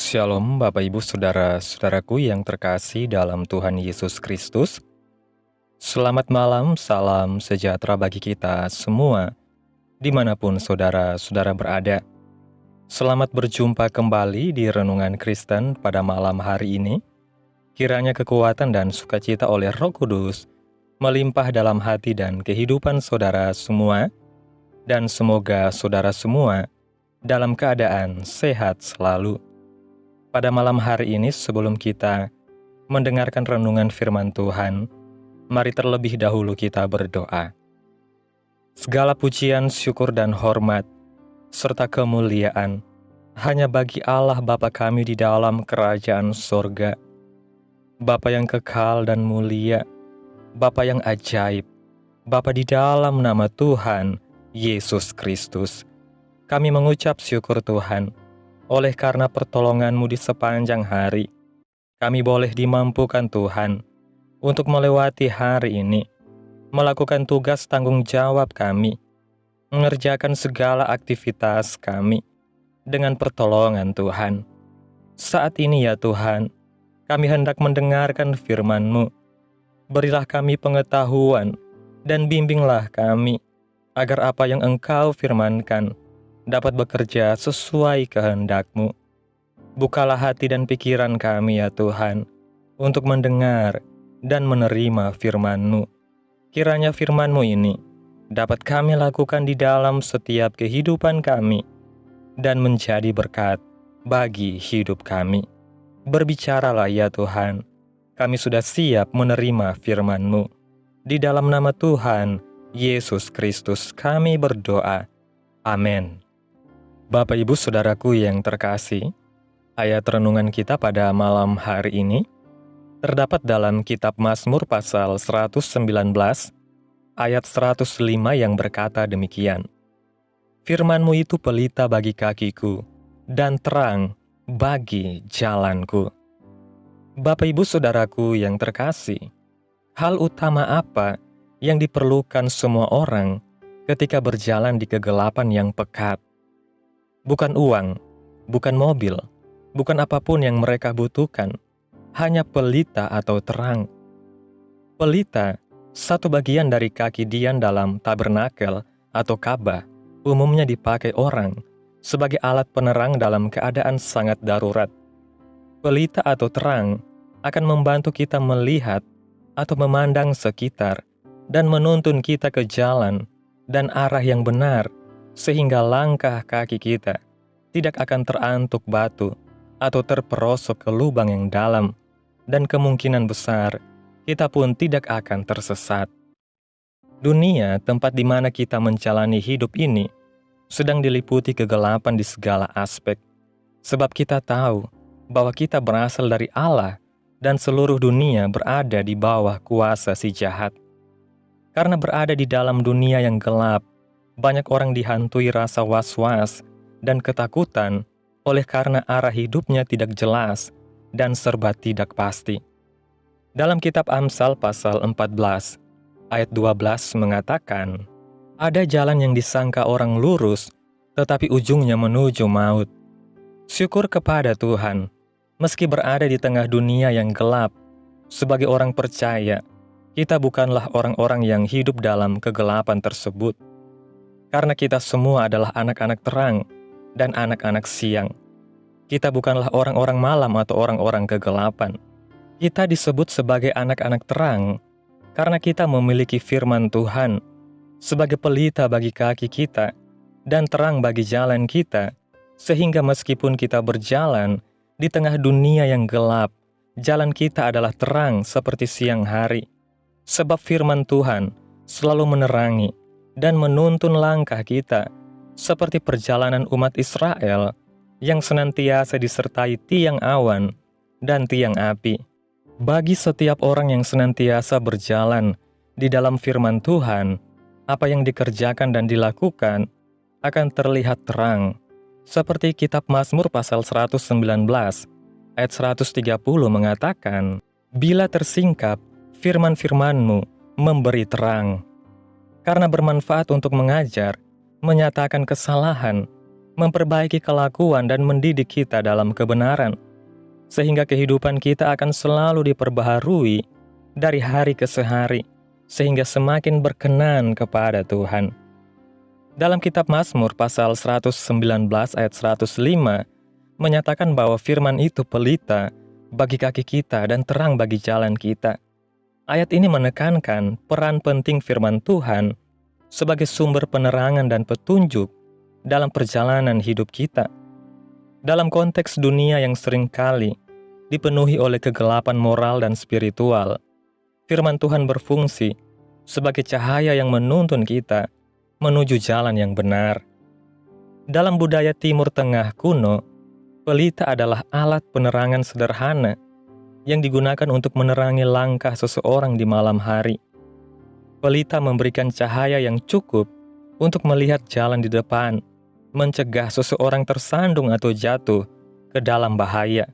Shalom Bapak Ibu Saudara-saudaraku yang terkasih dalam Tuhan Yesus Kristus. Selamat malam, salam sejahtera bagi kita semua, dimanapun saudara-saudara berada. Selamat berjumpa kembali di Renungan Kristen pada malam hari ini. Kiranya kekuatan dan sukacita oleh Roh Kudus melimpah dalam hati dan kehidupan saudara semua, dan semoga saudara semua dalam keadaan sehat selalu. Pada malam hari ini sebelum kita mendengarkan renungan firman Tuhan, mari terlebih dahulu kita berdoa. Segala pujian, syukur dan hormat, serta kemuliaan, hanya bagi Allah Bapa kami di dalam kerajaan sorga. Bapa yang kekal dan mulia, Bapa yang ajaib, Bapa di dalam nama Tuhan Yesus Kristus. Kami mengucap syukur Tuhan, oleh karena pertolongan-Mu di sepanjang hari, kami boleh dimampukan Tuhan untuk melewati hari ini, melakukan tugas tanggung jawab kami, mengerjakan segala aktivitas kami dengan pertolongan Tuhan. Saat ini ya Tuhan, kami hendak mendengarkan firman-Mu. Berilah kami pengetahuan dan bimbinglah kami, agar apa yang Engkau firmankan dapat bekerja sesuai kehendak-Mu. Bukalah hati dan pikiran kami ya Tuhan, untuk mendengar dan menerima firman-Mu. Kiranya firman-Mu ini dapat kami lakukan di dalam setiap kehidupan kami, dan menjadi berkat bagi hidup kami. Berbicaralah ya Tuhan, kami sudah siap menerima firman-Mu. Di dalam nama Tuhan Yesus Kristus kami berdoa. Amin. Bapak Ibu Saudaraku yang terkasih, ayat renungan kita pada malam hari ini terdapat dalam kitab Mazmur pasal 119 ayat 105 yang berkata demikian. Firman-Mu itu pelita bagi kakiku dan terang bagi jalanku. Bapak Ibu Saudaraku yang terkasih, hal utama apa yang diperlukan semua orang ketika berjalan di kegelapan yang pekat? Bukan uang, bukan mobil, bukan apapun yang mereka butuhkan, hanya pelita atau terang. Pelita, satu bagian dari kaki dian dalam tabernakel atau Ka'bah, umumnya dipakai orang sebagai alat penerang dalam keadaan sangat darurat. Pelita atau terang akan membantu kita melihat atau memandang sekitar dan menuntun kita ke jalan dan arah yang benar, sehingga langkah kaki kita tidak akan terantuk batu atau terperosok ke lubang yang dalam, dan kemungkinan besar kita pun tidak akan tersesat. Dunia, tempat di mana kita menjalani hidup ini, sedang diliputi kegelapan di segala aspek, sebab kita tahu bahwa kita berasal dari Allah dan seluruh dunia berada di bawah kuasa si jahat. Karena berada di dalam dunia yang gelap, banyak orang dihantui rasa was-was dan ketakutan oleh karena arah hidupnya tidak jelas dan serba tidak pasti. Dalam kitab Amsal pasal 14 ayat 12 mengatakan, ada jalan yang disangka orang lurus, tetapi ujungnya menuju maut. Syukur kepada Tuhan, meski berada di tengah dunia yang gelap, sebagai orang percaya, kita bukanlah orang-orang yang hidup dalam kegelapan tersebut. Karena kita semua adalah anak-anak terang dan anak-anak siang. Kita bukanlah orang-orang malam atau orang-orang kegelapan. Kita disebut sebagai anak-anak terang karena kita memiliki firman Tuhan sebagai pelita bagi kaki kita dan terang bagi jalan kita, sehingga meskipun kita berjalan di tengah dunia yang gelap, jalan kita adalah terang seperti siang hari. Sebab firman Tuhan selalu menerangi dan menuntun langkah kita, seperti perjalanan umat Israel yang senantiasa disertai tiang awan dan tiang api. Bagi setiap orang yang senantiasa berjalan di dalam firman Tuhan, apa yang dikerjakan dan dilakukan akan terlihat terang. Seperti kitab Mazmur pasal 119 ayat 130 mengatakan, bila tersingkap, firman-firman-Mu memberi terang. Karena bermanfaat untuk mengajar, menyatakan kesalahan, memperbaiki kelakuan dan mendidik kita dalam kebenaran, sehingga kehidupan kita akan selalu diperbaharui dari hari ke hari, sehingga semakin berkenan kepada Tuhan. Dalam kitab Mazmur pasal 119 ayat 105, menyatakan bahwa firman itu pelita bagi kaki kita dan terang bagi jalan kita. Ayat ini menekankan peran penting firman Tuhan sebagai sumber penerangan dan petunjuk dalam perjalanan hidup kita. Dalam konteks dunia yang seringkali dipenuhi oleh kegelapan moral dan spiritual, firman Tuhan berfungsi sebagai cahaya yang menuntun kita menuju jalan yang benar. Dalam budaya Timur Tengah kuno, pelita adalah alat penerangan sederhana yang digunakan untuk menerangi langkah seseorang di malam hari. Pelita memberikan cahaya yang cukup untuk melihat jalan di depan, mencegah seseorang tersandung atau jatuh ke dalam bahaya.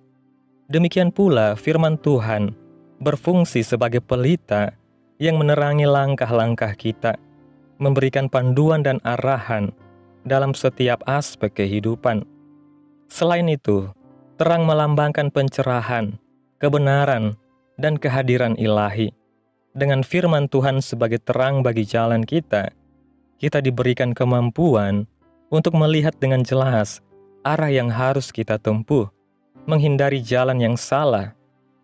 Demikian pula firman Tuhan berfungsi sebagai pelita yang menerangi langkah-langkah kita, memberikan panduan dan arahan dalam setiap aspek kehidupan. Selain itu, terang melambangkan pencerahan, kebenaran, dan kehadiran ilahi. Dengan firman Tuhan sebagai terang bagi jalan kita diberikan kemampuan untuk melihat dengan jelas arah yang harus kita tempuh, menghindari jalan yang salah,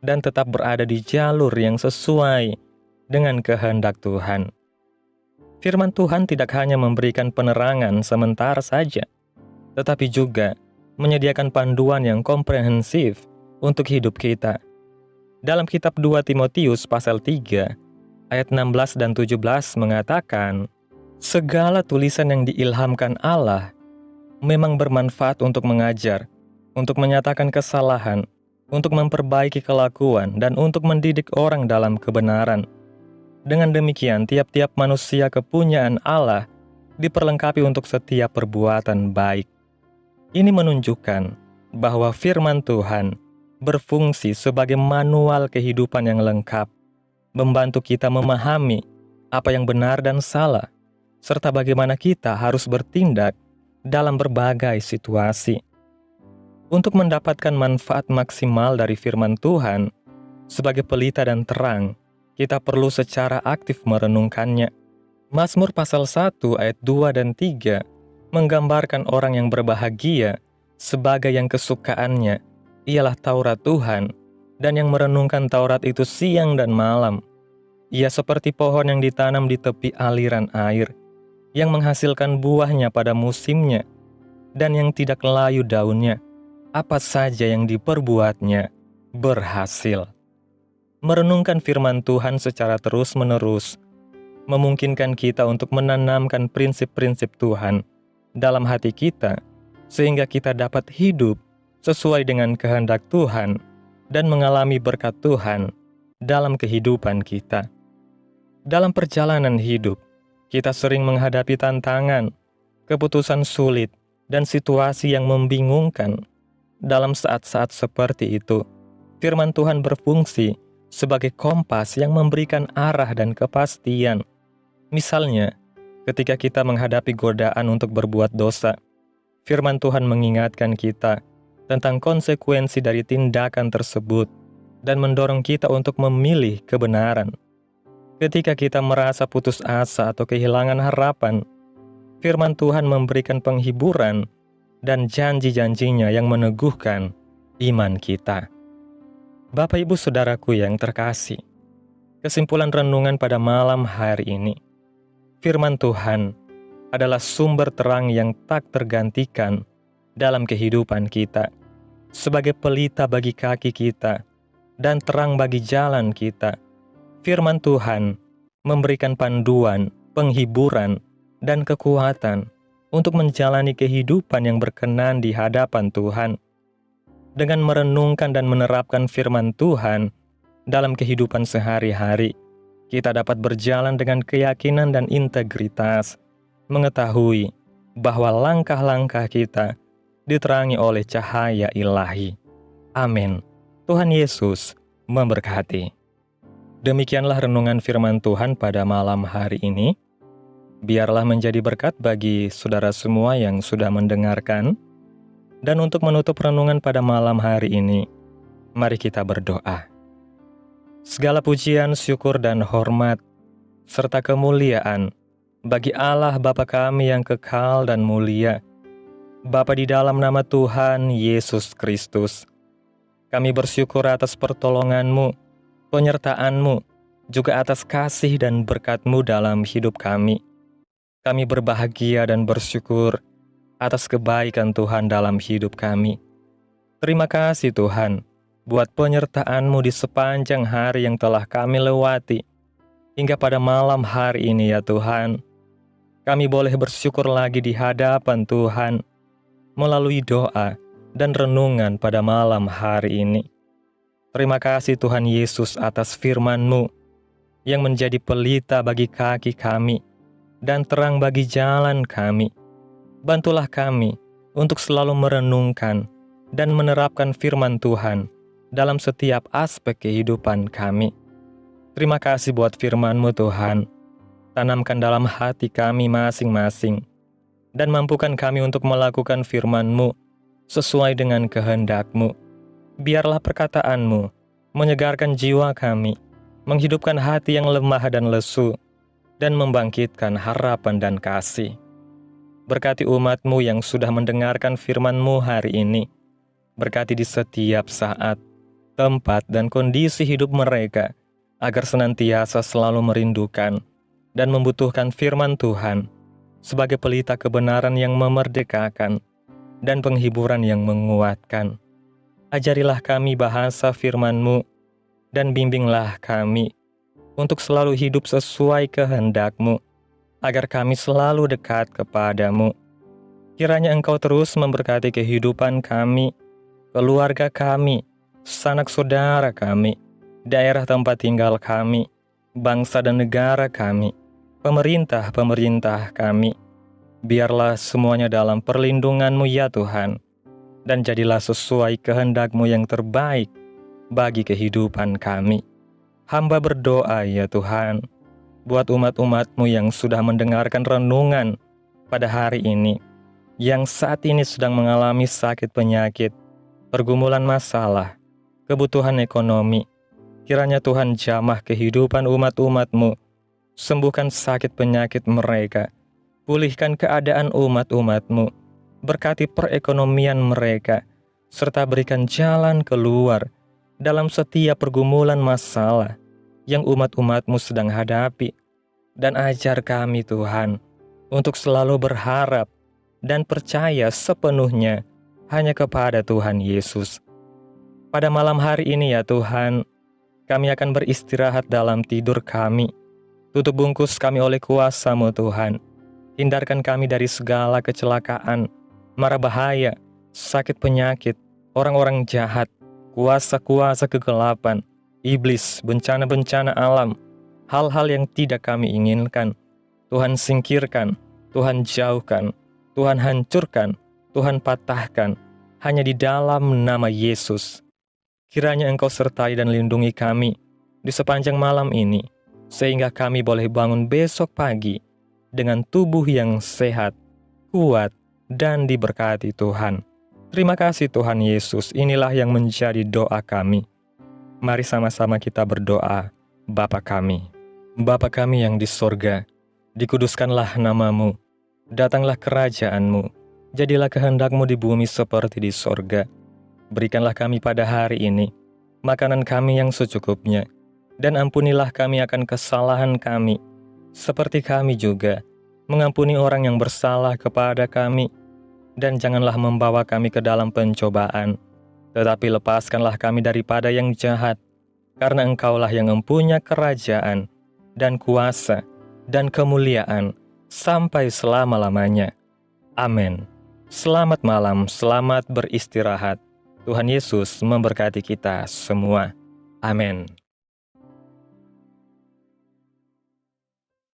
dan tetap berada di jalur yang sesuai dengan kehendak Tuhan. Firman Tuhan tidak hanya memberikan penerangan sementara saja, tetapi juga menyediakan panduan yang komprehensif untuk hidup kita. Dalam kitab 2 Timotius pasal 3, ayat 16 dan 17 mengatakan, segala tulisan yang diilhamkan Allah memang bermanfaat untuk mengajar, untuk menyatakan kesalahan, untuk memperbaiki kelakuan, dan untuk mendidik orang dalam kebenaran. Dengan demikian, tiap-tiap manusia kepunyaan Allah diperlengkapi untuk setiap perbuatan baik. Ini menunjukkan bahwa firman Tuhan berfungsi sebagai manual kehidupan yang lengkap, membantu kita memahami apa yang benar dan salah, serta bagaimana kita harus bertindak dalam berbagai situasi. Untuk mendapatkan manfaat maksimal dari firman Tuhan, sebagai pelita dan terang, kita perlu secara aktif merenungkannya. Mazmur pasal 1 ayat 2 dan 3 menggambarkan orang yang berbahagia sebagai yang kesukaannya ialah Taurat Tuhan, dan yang merenungkan Taurat itu siang dan malam. Ia seperti pohon yang ditanam di tepi aliran air, yang menghasilkan buahnya pada musimnya, dan yang tidak layu daunnya. Apa saja yang diperbuatnya berhasil. Merenungkan firman Tuhan secara terus-menerus memungkinkan kita untuk menanamkan prinsip-prinsip Tuhan dalam hati kita, sehingga kita dapat hidup sesuai dengan kehendak Tuhan dan mengalami berkat Tuhan dalam kehidupan kita. Dalam perjalanan hidup, kita sering menghadapi tantangan, keputusan sulit, dan situasi yang membingungkan. Dalam saat-saat seperti itu, firman Tuhan berfungsi sebagai kompas yang memberikan arah dan kepastian. Misalnya, ketika kita menghadapi godaan untuk berbuat dosa, firman Tuhan mengingatkan kita tentang konsekuensi dari tindakan tersebut dan mendorong kita untuk memilih kebenaran. Ketika kita merasa putus asa atau kehilangan harapan, firman Tuhan memberikan penghiburan dan janji-janjinya yang meneguhkan iman kita. Bapak Ibu Saudaraku yang terkasih, kesimpulan renungan pada malam hari ini, firman Tuhan adalah sumber terang yang tak tergantikan dalam kehidupan kita, sebagai pelita bagi kaki kita dan terang bagi jalan kita. Firman Tuhan memberikan panduan, penghiburan, dan kekuatan untuk menjalani kehidupan yang berkenan di hadapan Tuhan. Dengan merenungkan dan menerapkan firman Tuhan dalam kehidupan sehari-hari, kita dapat berjalan dengan keyakinan dan integritas, mengetahui bahwa langkah-langkah kita diterangi oleh cahaya ilahi. Amin. Tuhan Yesus memberkati. Demikianlah renungan firman Tuhan pada malam hari ini. biarlah menjadi berkat bagi saudara semua yang sudah mendengarkan. Dan untuk menutup renungan pada malam hari ini, mari kita berdoa. Segala pujian, syukur, dan hormat, serta kemuliaan bagi Allah Bapa kami yang kekal dan mulia, Bapa di dalam nama Tuhan Yesus Kristus. Kami bersyukur atas pertolongan-Mu, penyertaan-Mu, juga atas kasih dan berkat-Mu dalam hidup kami. Kami berbahagia dan bersyukur atas kebaikan Tuhan dalam hidup kami. Terima kasih Tuhan, buat penyertaan-Mu di sepanjang hari yang telah kami lewati. Hingga pada malam hari ini ya Tuhan, kami boleh bersyukur lagi di hadapan Tuhan, melalui doa dan renungan pada malam hari ini. Terima kasih Tuhan Yesus atas firman-Mu, yang menjadi pelita bagi kaki kami, dan terang bagi jalan kami. Bantulah kami untuk selalu merenungkan dan menerapkan firman Tuhan dalam setiap aspek kehidupan kami. Terima kasih buat firman-Mu Tuhan. Tanamkan dalam hati kami masing-masing, dan mampukan kami untuk melakukan firman-Mu sesuai dengan kehendak-Mu. Biarlah perkataan-Mu menyegarkan jiwa kami, menghidupkan hati yang lemah dan lesu, dan membangkitkan harapan dan kasih. Berkati umat-Mu yang sudah mendengarkan firman-Mu hari ini. Berkati di setiap saat, tempat, dan kondisi hidup mereka, agar senantiasa selalu merindukan dan membutuhkan firman Tuhan sebagai pelita kebenaran yang memerdekakan dan penghiburan yang menguatkan. Ajarilah kami bahasa firman-Mu, dan bimbinglah kami untuk selalu hidup sesuai kehendak-Mu, agar kami selalu dekat kepada-Mu. Kiranya Engkau terus memberkati kehidupan kami, keluarga kami, sanak saudara kami, daerah tempat tinggal kami, bangsa dan negara kami, pemerintah-pemerintah kami. Biarlah semuanya dalam perlindungan-Mu ya Tuhan, dan jadilah sesuai kehendak-Mu yang terbaik bagi kehidupan kami. Hamba berdoa ya Tuhan, buat umat-umat-Mu yang sudah mendengarkan renungan pada hari ini, yang saat ini sedang mengalami sakit penyakit, pergumulan masalah, kebutuhan ekonomi. Kiranya Tuhan jamah kehidupan umat-umat-Mu, sembuhkan sakit penyakit mereka, pulihkan keadaan umat-umat-Mu, berkati perekonomian mereka, serta berikan jalan keluar dalam setiap pergumulan masalah yang umat-umat-Mu sedang hadapi. Dan ajar kami Tuhan untuk selalu berharap dan percaya sepenuhnya hanya kepada Tuhan Yesus. Pada malam hari ini ya Tuhan, kami akan beristirahat dalam tidur kami. Tutup bungkus kami oleh kuasa-Mu Tuhan. Hindarkan kami dari segala kecelakaan, mara bahaya, sakit penyakit, orang-orang jahat, kuasa-kuasa kegelapan, iblis, bencana-bencana alam, hal-hal yang tidak kami inginkan. Tuhan singkirkan, Tuhan jauhkan, Tuhan hancurkan, Tuhan patahkan, hanya di dalam nama Yesus. Kiranya Engkau sertai dan lindungi kami di sepanjang malam ini, sehingga kami boleh bangun besok pagi dengan tubuh yang sehat, kuat, dan diberkati Tuhan. Terima kasih Tuhan Yesus, inilah yang menjadi doa kami. Mari sama-sama kita berdoa. Bapa kami, Bapa kami yang di sorga, dikuduskanlah nama-Mu, datanglah kerajaan-Mu, jadilah kehendak-Mu di bumi seperti di sorga. Berikanlah kami pada hari ini makanan kami yang secukupnya, dan ampunilah kami akan kesalahan kami, seperti kami juga mengampuni orang yang bersalah kepada kami. Dan janganlah membawa kami ke dalam pencobaan, tetapi lepaskanlah kami daripada yang jahat, karena Engkaulah yang mempunyai kerajaan, dan kuasa, dan kemuliaan, sampai selama-lamanya. Amin. Selamat malam, selamat beristirahat. Tuhan Yesus memberkati kita semua. Amin.